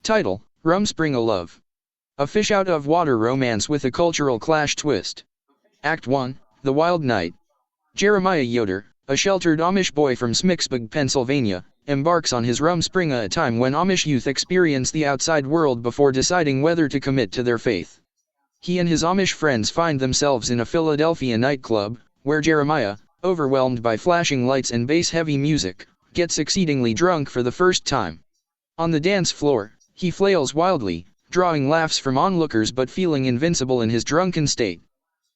Title: RUMSPRINGA LOVE. A fish-out-of-water romance with a cultural clash twist. Act 1, The Wild Night. Jeremiah Yoder, a sheltered Amish boy from Smicksburg, Pennsylvania, embarks on his rumspringa at a time when Amish youth experience the outside world before deciding whether to commit to their faith. He and his Amish friends find themselves in a Philadelphia nightclub, where Jeremiah, overwhelmed by flashing lights and bass-heavy music, gets exceedingly drunk for the first time. On the dance floor, he flails wildly, drawing laughs from onlookers but feeling invincible in his drunken state.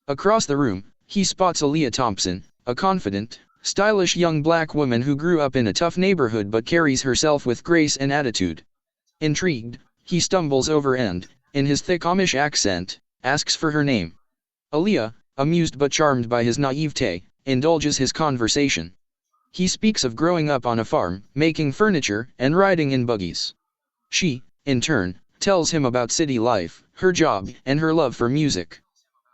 Across the room, he spots Aaliyah Thompson, a confident, stylish young black woman who grew up in a tough neighborhood but carries herself with grace and attitude. Intrigued, he stumbles over and, in his thick Amish accent, asks for her name. Aaliyah, amused but charmed by his naivete, indulges his conversation. He speaks of growing up on a farm, making furniture, and riding in buggies. She, in turn, tells him about city life, her job, and her love for music.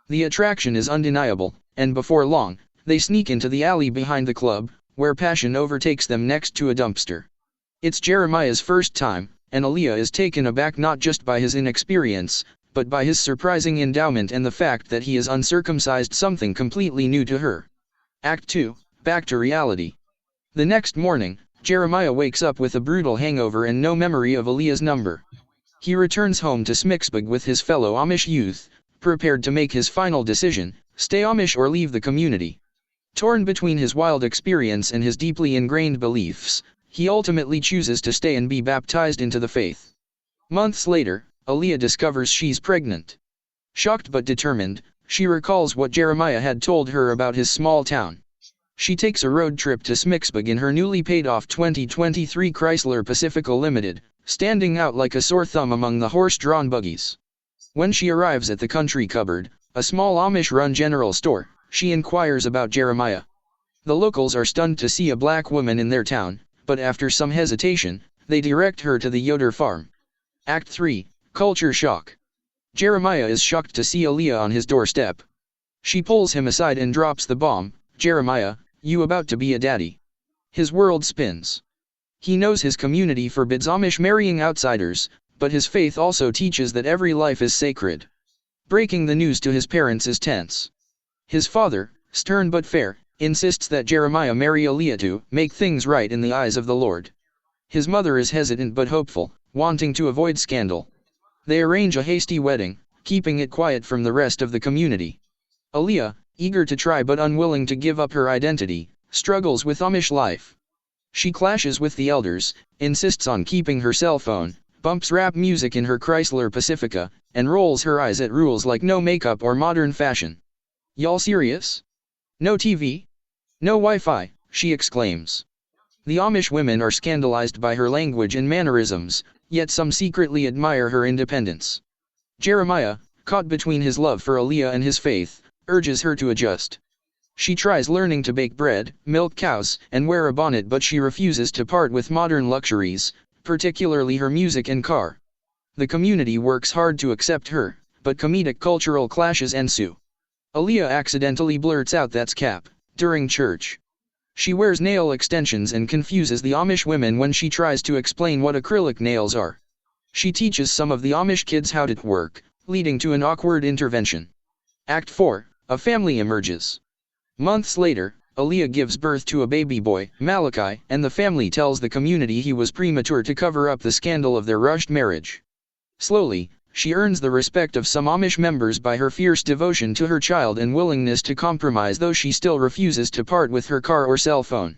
The attraction is undeniable, and before long, they sneak into the alley behind the club, where passion overtakes them next to a dumpster. It's Jeremiah's first time, and Aaliyah is taken aback not just by his inexperience, but by his surprising endowment and the fact that he is uncircumcised, something completely new to her. Act 2, Back to reality. The next morning, Jeremiah wakes up with a brutal hangover and no memory of Aaliyah's number. He returns home to Smicksburg with his fellow Amish youth, prepared to make his final decision: stay Amish or leave the community. Torn between his wild experience and his deeply ingrained beliefs, he ultimately chooses to stay and be baptized into the faith. Months later, Aaliyah discovers she's pregnant. Shocked but determined, she recalls what Jeremiah had told her about his small town. She takes a road trip to Smicksburg in her newly paid-off 2023 Chrysler Pacifica Limited, standing out like a sore thumb among the horse-drawn buggies. When she arrives at the country cupboard, a small Amish-run general store, she inquires about Jeremiah. The locals are stunned to see a black woman in their town, but after some hesitation, they direct her to the Yoder farm. Act 3, Culture Shock. Jeremiah is shocked to see Aaliyah on his doorstep. She pulls him aside and drops the bomb: "Jeremiah, you about to be a daddy." His world spins. He knows his community forbids Amish marrying outsiders, but his faith also teaches that every life is sacred. Breaking the news to his parents is tense. His father, stern but fair, insists that Jeremiah marry Aaliyah to make things right in the eyes of the Lord. His mother is hesitant but hopeful, wanting to avoid scandal. They arrange a hasty wedding, keeping it quiet from the rest of the community. Aaliyah, eager to try but unwilling to give up her identity, struggles with Amish life. She clashes with the elders, insists on keeping her cell phone, bumps rap music in her Chrysler Pacifica, and rolls her eyes at rules like no makeup or modern fashion. "Y'all serious? No TV? No Wi-Fi," she exclaims. The Amish women are scandalized by her language and mannerisms, yet some secretly admire her independence. Jeremiah, caught between his love for Aaliyah and his faith, urges her to adjust. She tries learning to bake bread, milk cows, and wear a bonnet, but she refuses to part with modern luxuries, particularly her music and car. The community works hard to accept her, but comedic cultural clashes ensue. Aaliyah accidentally blurts out "that's cap" during church. She wears nail extensions and confuses the Amish women when she tries to explain what acrylic nails are. She teaches some of the Amish kids how to work, leading to an awkward intervention. Act 4, A family emerges. Months later, Aaliyah gives birth to a baby boy, Malachi, and the family tells the community he was premature to cover up the scandal of their rushed marriage. Slowly, she earns the respect of some Amish members by her fierce devotion to her child and willingness to compromise, though she still refuses to part with her car or cell phone.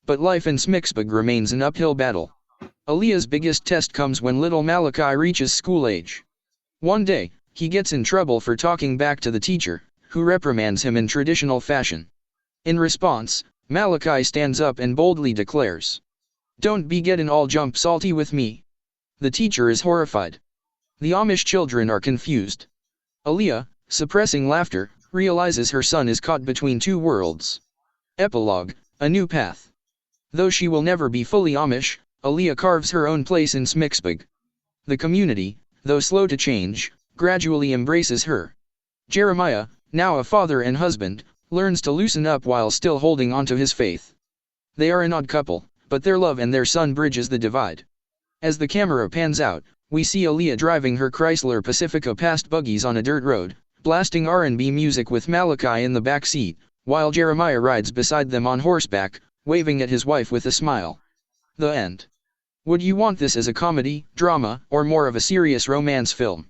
But life in Smicksburg remains an uphill battle. Aaliyah's biggest test comes when little Malachi reaches school age. One day, he gets in trouble for talking back to the teacher, who reprimands him in traditional fashion. In response, Malachi stands up and boldly declares, "Don't be getting all jump salty with me." The teacher is horrified. The Amish children are confused. Aaliyah, suppressing laughter, realizes her son is caught between two worlds. Epilogue: A new path. Though she will never be fully Amish, Aaliyah carves her own place in Smicksburg. The community, though slow to change, gradually embraces her. Jeremiah, now a father and husband, learns to loosen up while still holding onto his faith. They are an odd couple, but their love and their son bridges the divide. As the camera pans out, we see Aaliyah driving her Chrysler Pacifica past buggies on a dirt road, blasting R&B music with Malachi in the back seat, while Jeremiah rides beside them on horseback, waving at his wife with a smile. The end. Would you want this as a comedy, drama, or more of a serious romance film?